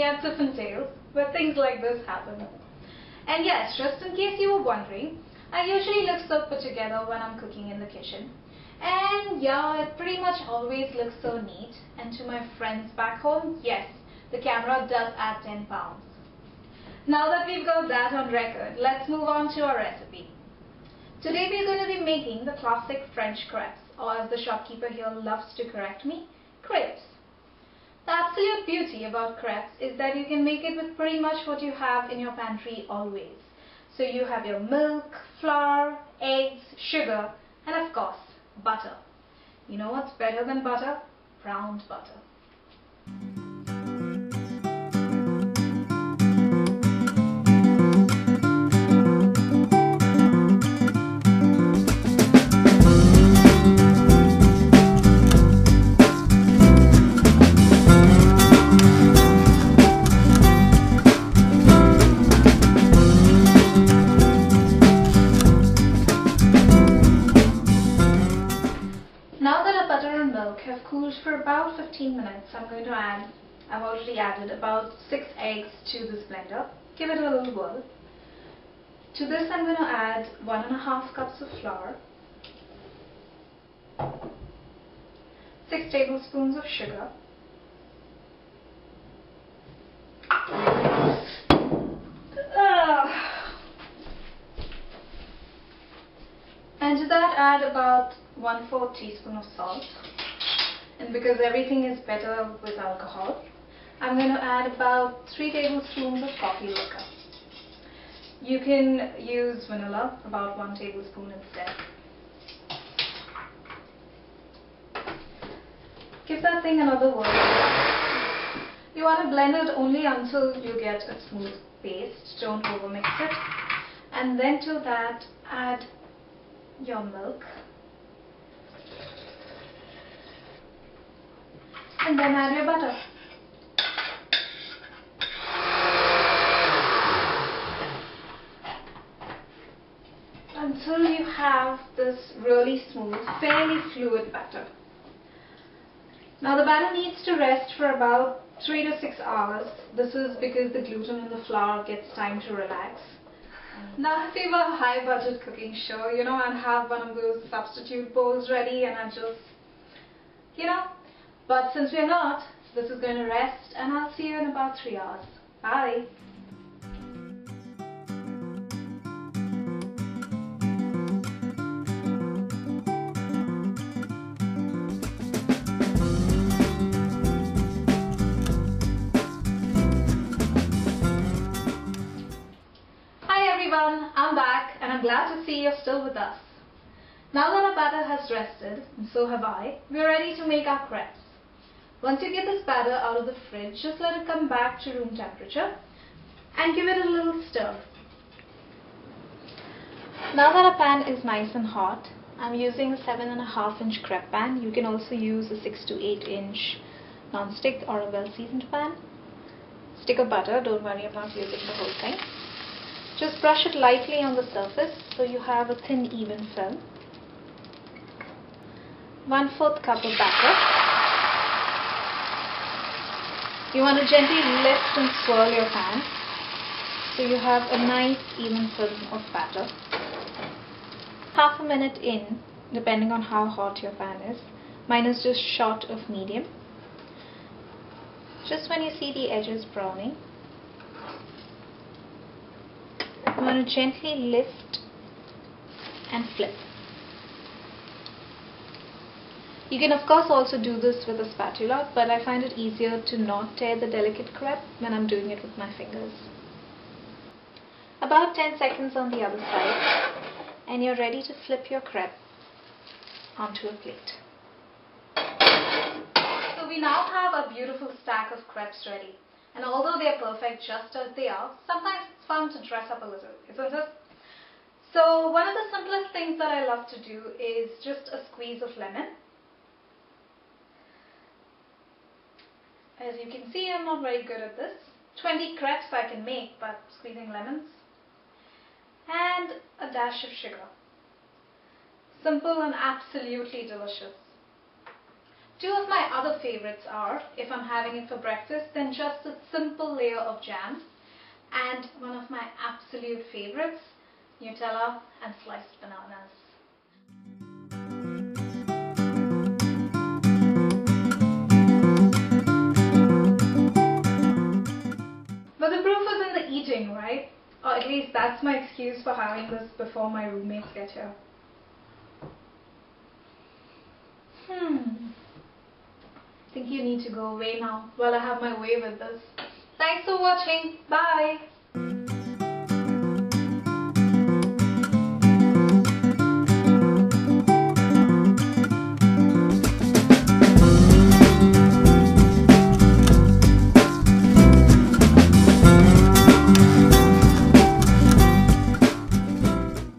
at Tiffin Tales, where things like this happen. And yes, just in case you were wondering, I usually look so put together when I'm cooking in the kitchen. And yeah, it pretty much always looks so neat. And to my friends back home, yes, the camera does add 10 pounds. Now that we've got that on record, let's move on to our recipe. Today we're going to be making the classic French crepes, or as the shopkeeper here loves to correct me, crepes. The absolute beauty about crepes is that you can make it with pretty much what you have in your pantry always. So you have your milk, flour, eggs, sugar, and of course, butter. You know what's better than butter? Browned butter. Have cooled for about 15 minutes. I've already added about 6 eggs to this blender. Give it a little whirl. To this I'm going to add 1.5 cups of flour, 6 tablespoons of sugar, and to that add about 1/4 teaspoon of salt. And because everything is better with alcohol, I'm going to add about 3 tablespoons of coffee liquor. You can use vanilla, about 1 tablespoon instead. Give that thing another whirl. You want to blend it only until you get a smooth paste. Don't overmix it. And then to that, add your milk. And then add your butter. Until you have this really smooth, fairly fluid batter. Now the batter needs to rest for about 3 to 6 hours. This is because the gluten in the flour gets time to relax. Now if we were a high budget cooking show, I'd have one of those substitute bowls ready and I just, But since we're not, this is going to rest and I'll see you in about 3 hours. Bye! Hi everyone, I'm back and I'm glad to see you're still with us. Now that our batter has rested, and so have I, we're ready to make our crepes. Once you get this batter out of the fridge, just let it come back to room temperature and give it a little stir. Now that our pan is nice and hot, I'm using a 7.5-inch crepe pan. You can also use a 6 to 8-inch non-stick or a well-seasoned pan. Stick of butter, don't worry, I'm not using the whole thing. Just brush it lightly on the surface so you have a thin, even film. 1/4 cup of batter. You want to gently lift and swirl your pan so you have a nice even film of batter. Half a minute in, depending on how hot your pan is. Mine is just short of medium. Just when you see the edges browning, you want to gently lift and flip. You can of course also do this with a spatula, but I find it easier to not tear the delicate crepe when I'm doing it with my fingers. About 10 seconds on the other side and you're ready to flip your crepe onto a plate. So we now have a beautiful stack of crepes ready, and although they are perfect just as they are, sometimes it's fun to dress up a little, isn't it? So one of the simplest things that I love to do is just a squeeze of lemon. As you can see, I'm not very good at this. 20 crepes I can make, but squeezing lemons. And a dash of sugar. Simple and absolutely delicious. Two of my other favorites are, if I'm having it for breakfast, then just a simple layer of jam, and one of my absolute favorites, Nutella and sliced bananas. But the proof is in the eating, right? Or at least that's my excuse for having this before my roommates get here. I think you need to go away now while I have my way with this. Thanks for watching. Bye.